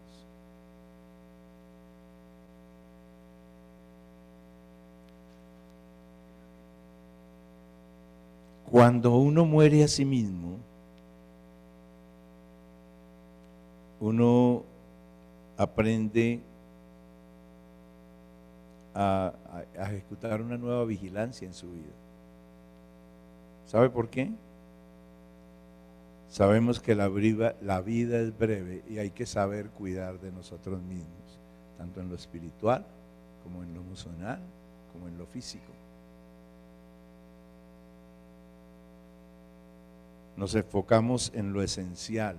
Cuando uno muere a sí mismo, uno aprende a ejecutar una nueva vigilancia en su vida. ¿Sabe por qué? Sabemos que la vida es breve y hay que saber cuidar de nosotros mismos, tanto en lo espiritual, como en lo emocional, como en lo físico. Nos enfocamos en lo esencial,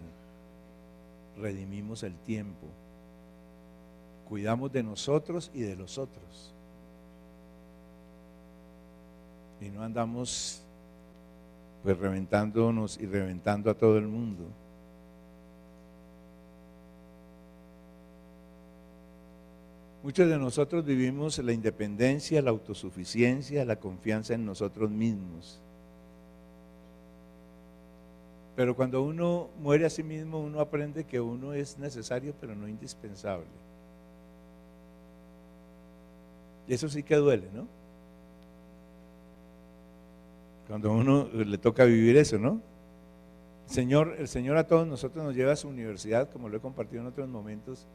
redimimos el tiempo, cuidamos de nosotros y de los otros. Y no andamos pues reventándonos y reventando a todo el mundo. Muchos de nosotros vivimos la independencia, la autosuficiencia, la confianza en nosotros mismos. Pero cuando uno muere a sí mismo, uno aprende que uno es necesario, pero no indispensable. Y eso sí que duele, ¿no? Cuando a uno le toca vivir eso, ¿no? El Señor a todos nosotros nos lleva a su universidad, como lo he compartido en otros momentos,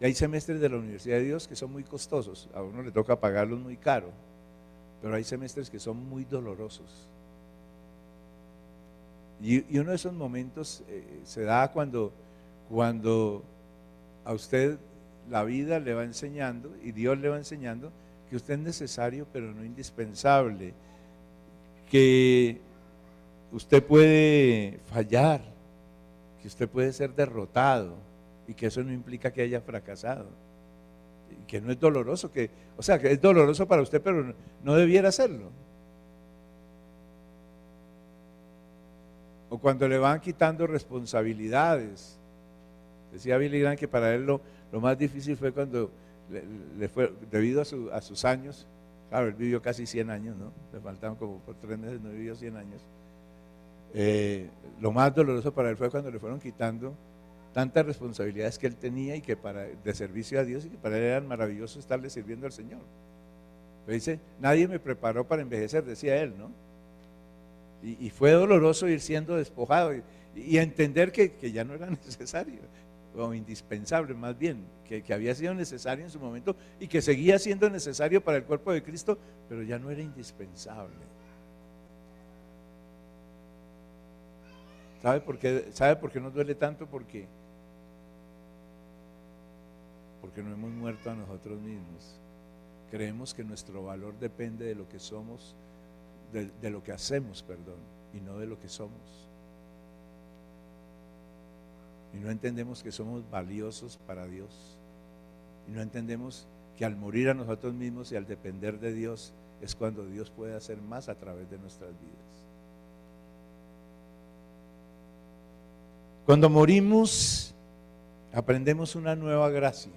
y hay semestres de la Universidad de Dios que son muy costosos, a uno le toca pagarlos muy caro, pero hay semestres que son muy dolorosos. Y uno de esos momentos se da cuando a usted la vida le va enseñando y Dios le va enseñando que usted es necesario pero no indispensable, que usted puede fallar, que usted puede ser derrotado y que eso no implica que haya fracasado, y que no es doloroso, que es doloroso para usted pero no debiera serlo. O cuando le van quitando responsabilidades. Decía Billy Graham que para él lo más difícil fue cuando le fue, debido a sus años, claro, él vivió casi 100 años, ¿no? Le faltaban como por 3 meses, no vivió 100 años. Lo más doloroso para él fue cuando le fueron quitando tantas responsabilidades que él tenía y que de servicio a Dios, y que para él eran maravillosos estarle sirviendo al Señor. Pero dice, nadie me preparó para envejecer, decía él, ¿no? Y fue doloroso ir siendo despojado y entender que ya no era necesario, o indispensable más bien, que había sido necesario en su momento y que seguía siendo necesario para el cuerpo de Cristo, pero ya no era indispensable. ¿Sabe por qué nos duele tanto? Porque no hemos muerto a nosotros mismos. Creemos que nuestro valor depende de lo que somos, de lo que hacemos, perdón, y no de lo que somos. Y no entendemos que somos valiosos para Dios. Y no entendemos que al morir a nosotros mismos y al depender de Dios es cuando Dios puede hacer más a través de nuestras vidas. Cuando morimos, aprendemos una nueva gracia.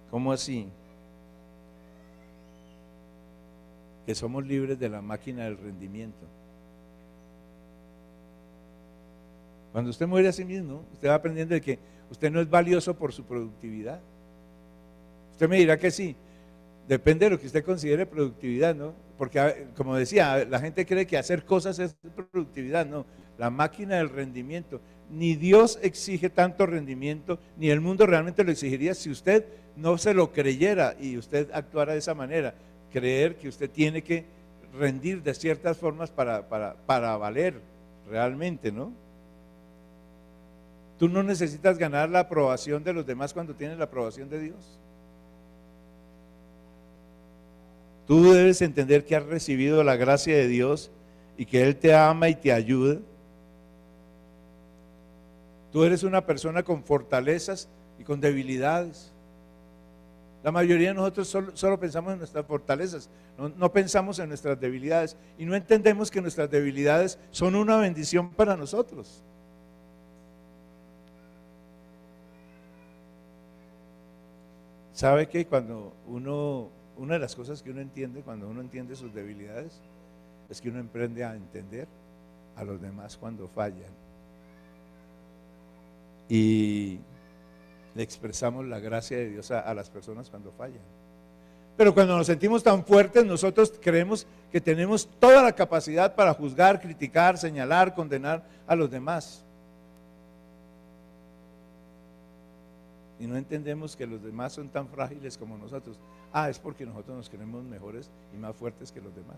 ¿Cómo así? Que somos libres de la máquina del rendimiento. Cuando usted muere a sí mismo, usted va aprendiendo de que usted no es valioso por su productividad. Usted me dirá que sí, depende de lo que usted considere productividad, ¿no? Porque, como decía, la gente cree que hacer cosas es productividad, no. La máquina del rendimiento, ni Dios exige tanto rendimiento, ni el mundo realmente lo exigiría si usted no se lo creyera y usted actuara de esa manera. Creer que usted tiene que rendir de ciertas formas para valer realmente, ¿no? Tú no necesitas ganar la aprobación de los demás cuando tienes la aprobación de Dios. Tú debes entender que has recibido la gracia de Dios y que Él te ama y te ayuda. Tú eres una persona con fortalezas y con debilidades. La mayoría de nosotros solo pensamos en nuestras fortalezas, no pensamos en nuestras debilidades y no entendemos que nuestras debilidades son una bendición para nosotros. ¿Sabe que una de las cosas que uno entiende cuando uno entiende sus debilidades es que uno aprende a entender a los demás cuando fallan? Y le expresamos la gracia de Dios a las personas cuando fallan. Pero cuando nos sentimos tan fuertes, nosotros creemos que tenemos toda la capacidad para juzgar, criticar, señalar, condenar a los demás. Y no entendemos que los demás son tan frágiles como nosotros. Es porque nosotros nos creemos mejores y más fuertes que los demás.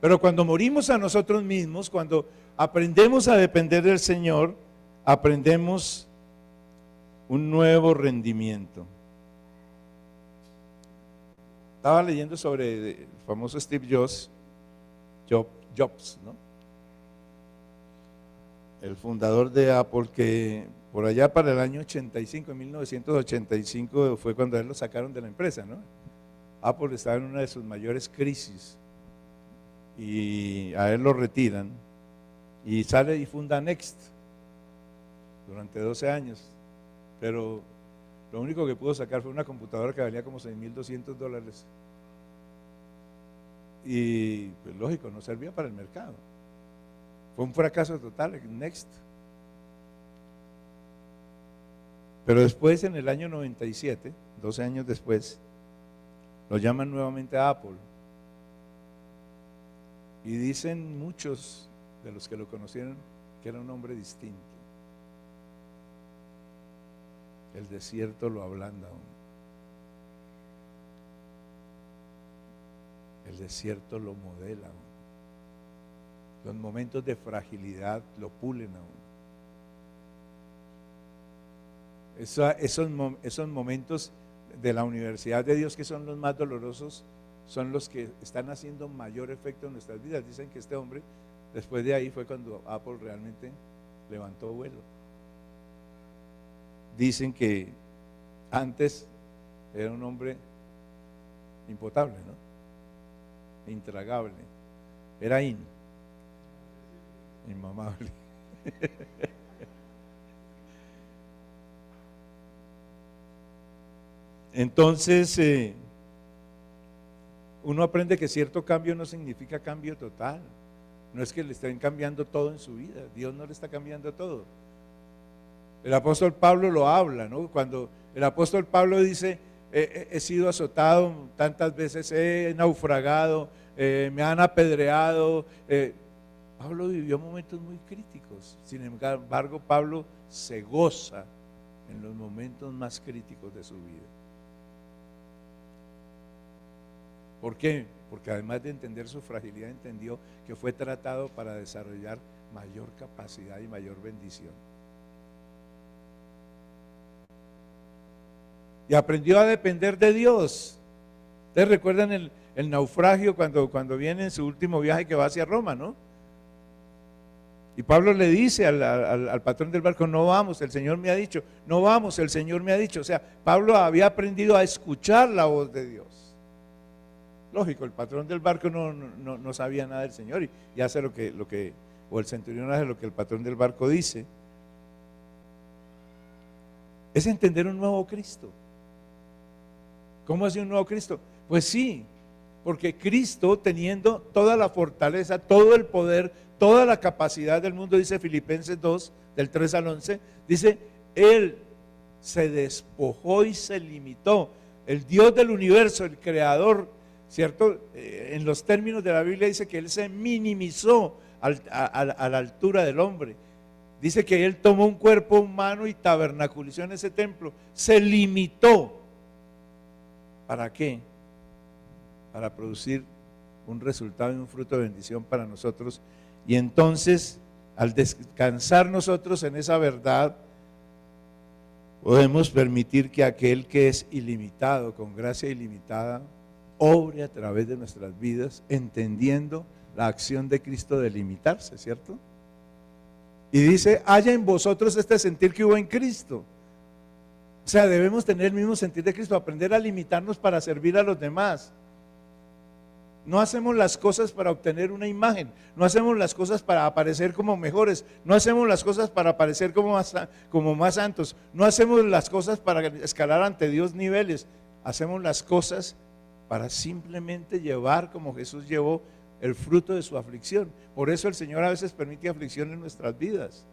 Pero cuando morimos a nosotros mismos, cuando aprendemos a depender del Señor, aprendemos un nuevo rendimiento. Estaba leyendo sobre el famoso Steve Jobs, ¿no? El fundador de Apple, que por allá para el año 85, en 1985 fue cuando a él lo sacaron de la empresa, ¿no? Apple estaba en una de sus mayores crisis y a él lo retiran y sale y funda Next durante 12 años, pero lo único que pudo sacar fue una computadora que valía como $6,200 y pues lógico, no servía para el mercado. Fue un fracaso total Next. Pero después, en el año 97, 12 años después, lo llaman nuevamente a Apple. Y dicen muchos de los que lo conocieron que era un hombre distinto. El desierto lo ablanda aún. El desierto lo modela aún. Los momentos de fragilidad lo pulen aún. Esos momentos de la universidad de Dios, que son los más dolorosos, son los que están haciendo mayor efecto en nuestras vidas. Dicen que este hombre, después de ahí, fue cuando Apple realmente levantó vuelo. Dicen que antes era un hombre impotable, ¿no? Intragable. Era inmamable. Entonces, uno aprende que cierto cambio no significa cambio total. No es que le estén cambiando todo en su vida. Dios no le está cambiando todo. El apóstol Pablo lo habla, ¿no? Cuando el apóstol Pablo dice, he sido azotado tantas veces, he naufragado, me han apedreado. Pablo vivió momentos muy críticos. Sin embargo, Pablo se goza en los momentos más críticos de su vida. ¿Por qué? Porque además de entender su fragilidad, entendió que fue tratado para desarrollar mayor capacidad y mayor bendición. Y aprendió a depender de Dios. Ustedes recuerdan el naufragio cuando viene en su último viaje que va hacia Roma, ¿no? Y Pablo le dice al patrón del barco, no vamos, el Señor me ha dicho, no vamos, el Señor me ha dicho. O sea, Pablo había aprendido a escuchar la voz de Dios. Lógico, el patrón del barco no sabía nada del Señor y hace lo que, o el centurión hace lo que el patrón del barco dice. Es entender un nuevo Cristo. ¿Cómo hace un nuevo Cristo? Pues sí, porque Cristo, teniendo toda la fortaleza, todo el poder, toda la capacidad del mundo, dice Filipenses 2, del 3 al 11, dice, Él se despojó y se limitó. El Dios del universo, el creador, ¿cierto? En los términos de la Biblia dice que Él se minimizó a la altura del hombre. Dice que Él tomó un cuerpo humano y tabernaculizó en ese templo. Se limitó. ¿Para qué? Para producir un resultado y un fruto de bendición para nosotros. Y entonces, al descansar nosotros en esa verdad, podemos permitir que aquel que es ilimitado, con gracia ilimitada, obre a través de nuestras vidas, entendiendo la acción de Cristo de limitarse, ¿cierto? Y dice, haya en vosotros este sentir que hubo en Cristo. O sea, debemos tener el mismo sentir de Cristo, aprender a limitarnos para servir a los demás. No hacemos las cosas para obtener una imagen, no hacemos las cosas para aparecer como mejores, no hacemos las cosas para aparecer como más santos, no hacemos las cosas para escalar ante Dios niveles, hacemos las cosas para simplemente llevar como Jesús llevó el fruto de su aflicción. Por eso el Señor a veces permite aflicción en nuestras vidas.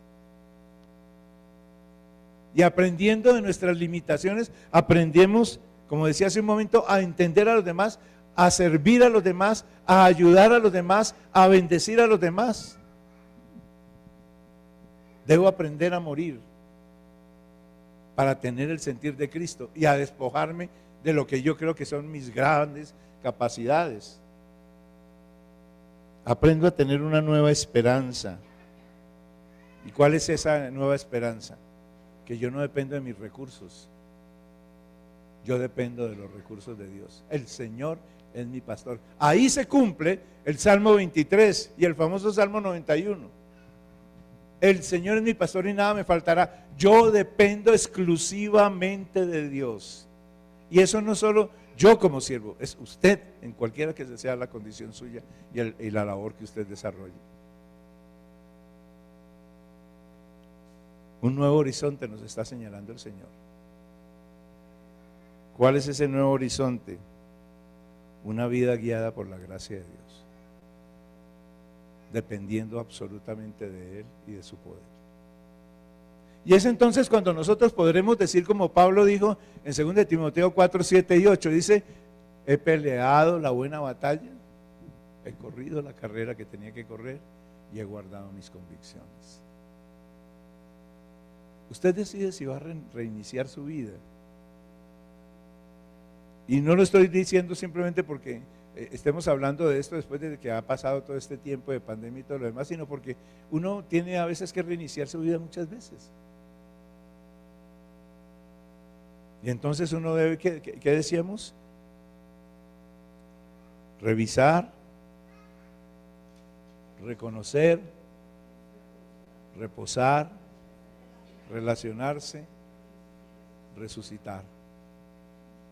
Y aprendiendo de nuestras limitaciones, aprendemos, como decía hace un momento, a entender a los demás, a servir a los demás, a ayudar a los demás, a bendecir a los demás. Debo aprender a morir para tener el sentir de Cristo y a despojarme de lo que yo creo que son mis grandes capacidades. Aprendo a tener una nueva esperanza. ¿Y cuál es esa nueva esperanza? Que yo no dependo de mis recursos, yo dependo de los recursos de Dios. El Señor es mi pastor. Ahí se cumple el Salmo 23 y el famoso Salmo 91. El Señor es mi pastor y nada me faltará. Yo dependo exclusivamente de Dios. Y eso no solo yo como siervo, es usted, en cualquiera que sea la condición suya y la labor que usted desarrolle. Un nuevo horizonte nos está señalando el Señor. ¿Cuál es ese nuevo horizonte? Una vida guiada por la gracia de Dios, dependiendo absolutamente de Él y de su poder. Y es entonces cuando nosotros podremos decir, como Pablo dijo en 2 Timoteo 4, 7 y 8, dice, he peleado la buena batalla, he corrido la carrera que tenía que correr y he guardado mis convicciones. Usted decide si va a reiniciar su vida. Y no lo estoy diciendo simplemente porque estemos hablando de esto después de que ha pasado todo este tiempo de pandemia y todo lo demás, sino porque uno tiene a veces que reiniciar su vida muchas veces. Y entonces uno debe, ¿qué decíamos? Revisar, reconocer, reposar, relacionarse, resucitar.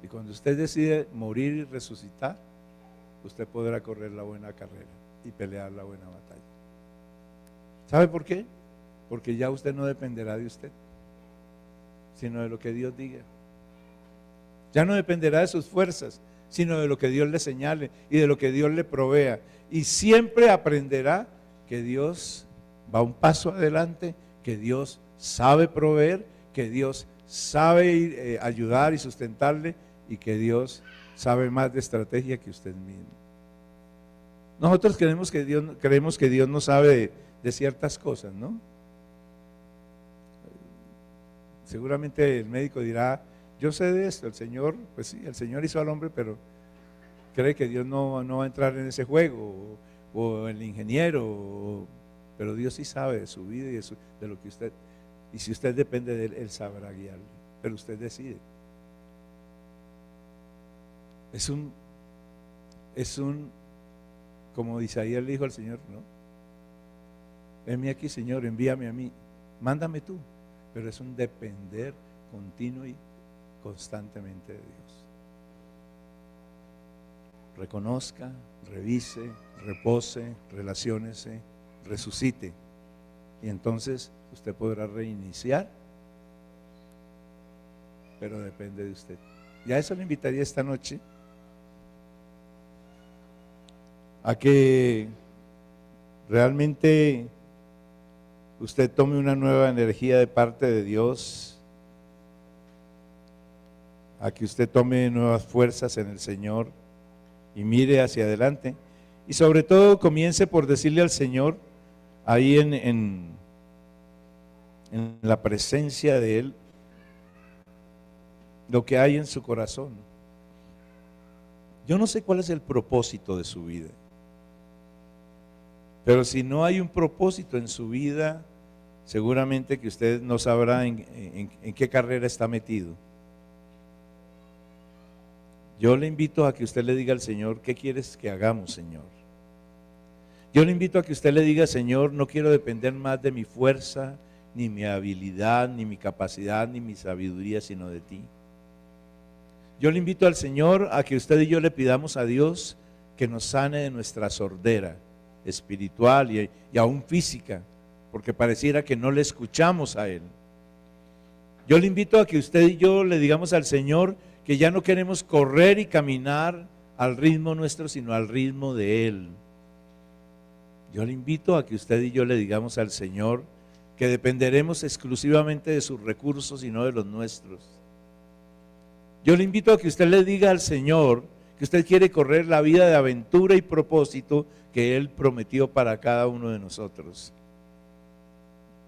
Y cuando usted decide morir y resucitar, usted podrá correr la buena carrera y pelear la buena batalla. ¿Sabe por qué? Porque ya usted no dependerá de usted, sino de lo que Dios diga. Ya no dependerá de sus fuerzas, sino de lo que Dios le señale y de lo que Dios le provea. Y siempre aprenderá que Dios va un paso adelante, que Dios sabe proveer, que Dios sabe ayudar y sustentarle, y que Dios sabe más de estrategia que usted mismo. Nosotros creemos que Dios no sabe de ciertas cosas, ¿no? Seguramente el médico dirá, yo sé de esto, el Señor, pues sí, el Señor hizo al hombre, pero cree que Dios no va a entrar en ese juego, o el ingeniero, pero Dios sí sabe de su vida y de lo que usted, y si usted depende de Él sabrá guiarle, pero usted decide. Es un, como Isaías le dijo al Señor, ¿no? Heme aquí, Señor, envíame a mí, mándame tú, pero es un depender continuo y constantemente de Dios. Reconozca, revise, repose, relaciónese, resucite, y entonces usted podrá reiniciar, pero depende de usted. Y a eso le invitaría esta noche, a que realmente usted tome una nueva energía de parte de Dios, a que usted tome nuevas fuerzas en el Señor y mire hacia adelante, y sobre todo comience por decirle al Señor ahí en la presencia de Él lo que hay en su corazón. Yo no sé cuál es el propósito de su vida, pero si no hay un propósito en su vida, seguramente que usted no sabrá en qué carrera está metido. Yo le invito a que usted le diga al Señor, ¿qué quieres que hagamos, Señor? Yo le invito a que usted le diga, Señor, no quiero depender más de mi fuerza, ni mi habilidad, ni mi capacidad, ni mi sabiduría, sino de ti. Yo le invito al Señor a que usted y yo le pidamos a Dios que nos sane de nuestra sordera espiritual y aún física, porque pareciera que no le escuchamos a Él. Yo le invito a que usted y yo le digamos al Señor que ya no queremos correr y caminar al ritmo nuestro, sino al ritmo de Él. Yo le invito a que usted y yo le digamos al Señor que dependeremos exclusivamente de sus recursos y no de los nuestros. Yo le invito a que usted le diga al Señor que usted quiere correr la vida de aventura y propósito que Él prometió para cada uno de nosotros.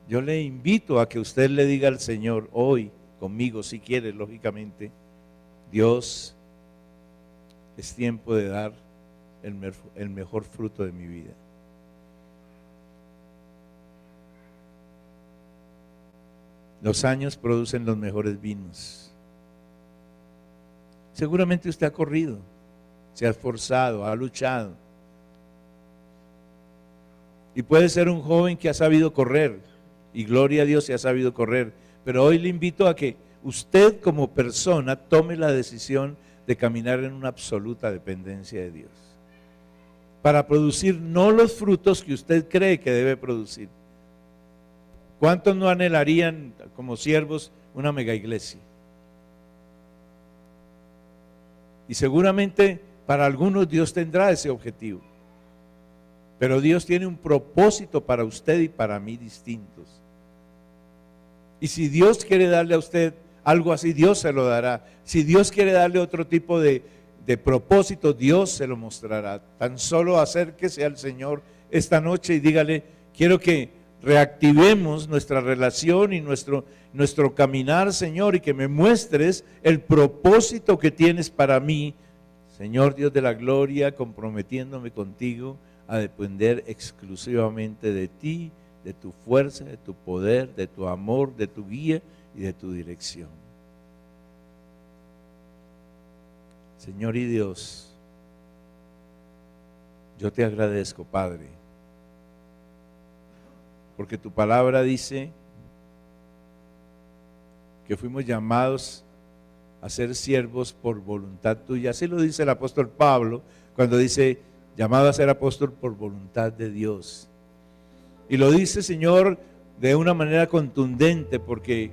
Yo le invito a que usted le diga al Señor hoy, conmigo si quiere, lógicamente, Dios, es tiempo de dar el mejor fruto de mi vida. Los años producen los mejores vinos. Seguramente usted ha corrido, se ha esforzado, ha luchado. Y puede ser un joven que ha sabido correr, y gloria a Dios se ha sabido correr. Pero hoy le invito a que usted como persona tome la decisión de caminar en una absoluta dependencia de Dios, para producir no los frutos que usted cree que debe producir. ¿Cuántos no anhelarían como siervos una mega iglesia? Y seguramente para algunos Dios tendrá ese objetivo, pero Dios tiene un propósito para usted y para mí distintos. Y si Dios quiere darle a usted algo así, Dios se lo dará. Si Dios quiere darle otro tipo de propósito, Dios se lo mostrará. Tan solo acérquese al Señor esta noche y dígale, Quiero que reactivemos nuestra relación y nuestro caminar, Señor, y que me muestres el propósito que tienes para mí, Señor Dios de la gloria, comprometiéndome contigo a depender exclusivamente de ti, de tu fuerza, de tu poder, de tu amor, de tu guía y de tu dirección. Señor y Dios, yo te agradezco, Padre, porque tu palabra dice que fuimos llamados a ser siervos por voluntad tuya. Así lo dice el apóstol Pablo cuando dice, llamado a ser apóstol por voluntad de Dios. Y lo dice, Señor, de una manera contundente, porque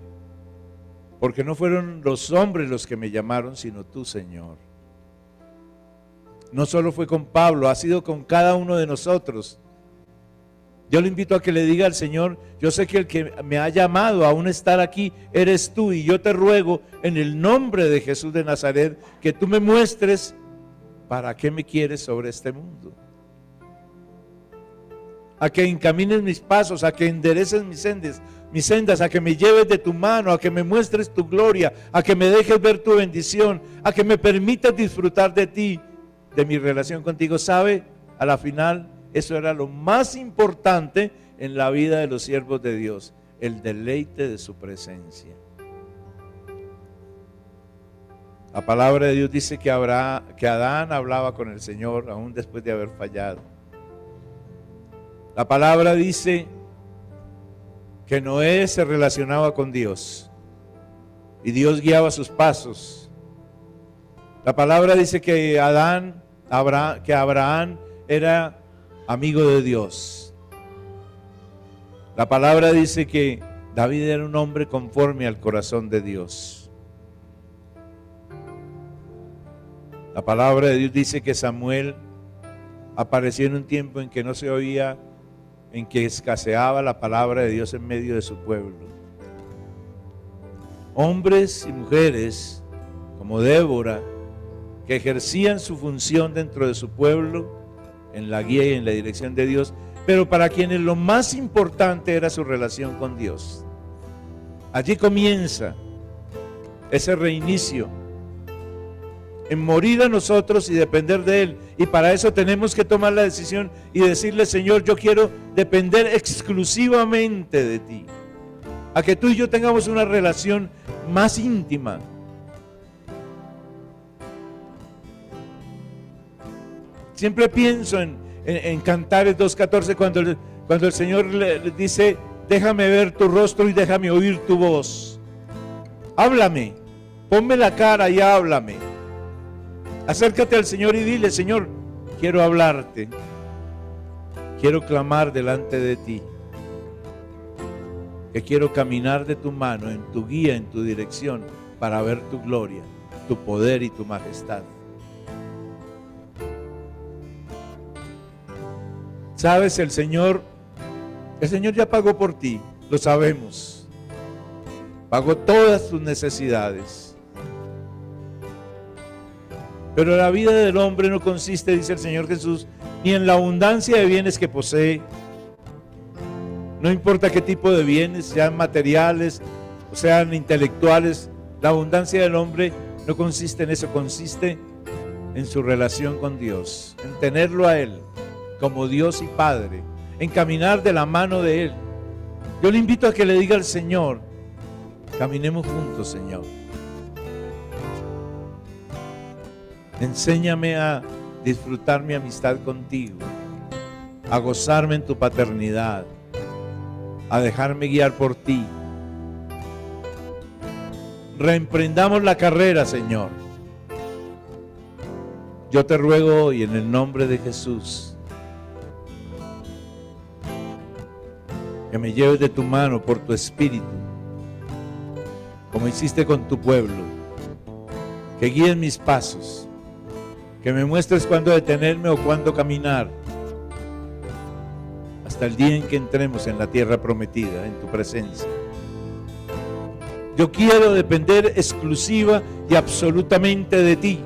no fueron los hombres los que me llamaron, sino tú, Señor. No solo fue con Pablo, ha sido con cada uno de nosotros. Yo le invito a que le diga al Señor, yo sé que el que me ha llamado a aún estar aquí eres tú, y yo te ruego en el nombre de Jesús de Nazaret que tú me muestres para qué me quieres sobre este mundo. A que encamines mis pasos, a que endereces mis sendas, a que me lleves de tu mano, a que me muestres tu gloria, a que me dejes ver tu bendición, a que me permitas disfrutar de ti, de mi relación contigo. ¿Sabe? A la final, eso era lo más importante en la vida de los siervos de Dios, el deleite de su presencia. La palabra de Dios dice que Adán hablaba con el Señor aún después de haber fallado. La palabra dice que Noé se relacionaba con Dios y Dios guiaba sus pasos. La palabra dice que Abraham era amigo de Dios. La palabra dice que David era un hombre conforme al corazón de Dios. La palabra de Dios dice que Samuel apareció en un tiempo en que no se oía, en que escaseaba la palabra de Dios en medio de su pueblo. Hombres y mujeres como Débora, que ejercían su función dentro de su pueblo, en la guía y en la dirección de Dios, pero para quienes lo más importante era su relación con Dios. Allí comienza ese reinicio, en morir a nosotros y depender de Él. Y para eso tenemos que tomar la decisión y decirle, Señor, yo quiero depender exclusivamente de ti. A que tú y yo tengamos una relación más íntima. Siempre pienso en Cantares 2:14 cuando el Señor le dice, déjame ver tu rostro y déjame oír tu voz. Háblame, ponme la cara y háblame. Acércate al Señor y dile, Señor, quiero hablarte, quiero clamar delante de ti, que quiero caminar de tu mano, en tu guía, en tu dirección, para ver tu gloria, tu poder y tu majestad. Sabes, el Señor ya pagó por ti, lo sabemos, pagó todas tus necesidades. Pero la vida del hombre no consiste, dice el Señor Jesús, ni en la abundancia de bienes que posee. No importa qué tipo de bienes, sean materiales o sean intelectuales, la abundancia del hombre no consiste en eso, consiste en su relación con Dios, en tenerlo a Él como Dios y Padre, en caminar de la mano de Él. Yo le invito a que le diga al Señor, caminemos juntos, Señor. Enséñame a disfrutar mi amistad contigo, a gozarme en tu paternidad, a dejarme guiar por ti. Reemprendamos la carrera, Señor. Yo te ruego hoy en el nombre de Jesús que me lleves de tu mano por tu espíritu, como hiciste con tu pueblo, que guíes mis pasos, que me muestres cuándo detenerme o cuándo caminar, hasta el día en que entremos en la tierra prometida, en tu presencia. Yo quiero depender exclusiva y absolutamente de ti.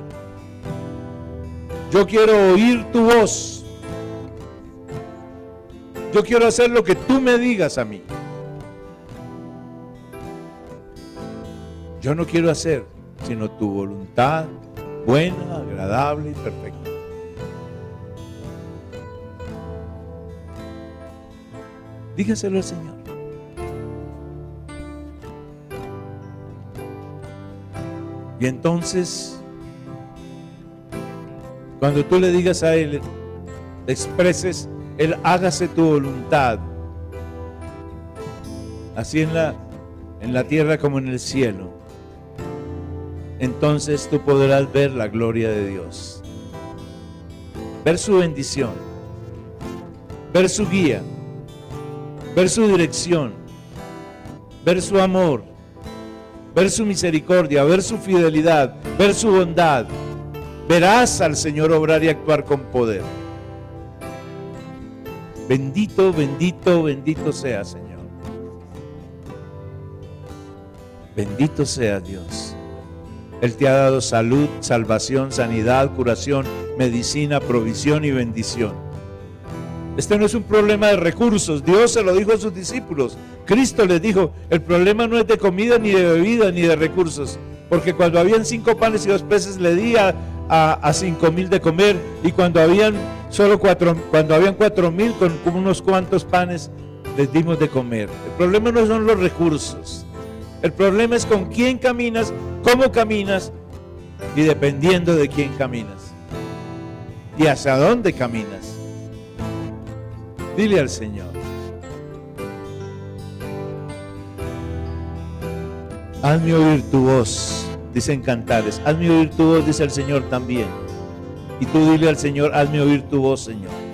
Yo quiero oír tu voz. yo quiero hacer lo que tú me digas a mí. Yo no quiero hacer sino tu voluntad buena, agradable y perfecta. Dígaselo al Señor. Y entonces, cuando tú le digas a Él, le expreses, Él hágase tu voluntad, así en la tierra como en el cielo, entonces tú podrás ver la gloria de Dios, ver su bendición, ver su guía, ver su dirección, ver su amor, ver su misericordia, ver su fidelidad, ver su bondad. Verás al Señor obrar y actuar con poder. Bendito, bendito, bendito sea, Señor. Bendito sea Dios. Él te ha dado salud, salvación, sanidad, curación, medicina, provisión y bendición. Este no es un problema de recursos. Dios se lo dijo a sus discípulos. Cristo les dijo, el problema no es de comida, ni de bebida, ni de recursos. Porque cuando habían 5 panes y 2 peces, le di a 5,000 de comer. Y cuando habían 4,000 con unos cuantos panes, les dimos de comer. El problema no son los recursos. El problema es con quién caminas, cómo caminas y dependiendo de quién caminas. Y hacia dónde caminas. Dile al Señor. Hazme oír tu voz, dicen Cantares. Hazme oír tu voz, dice el Señor también. Y tú dile al Señor, hazme oír tu voz, Señor.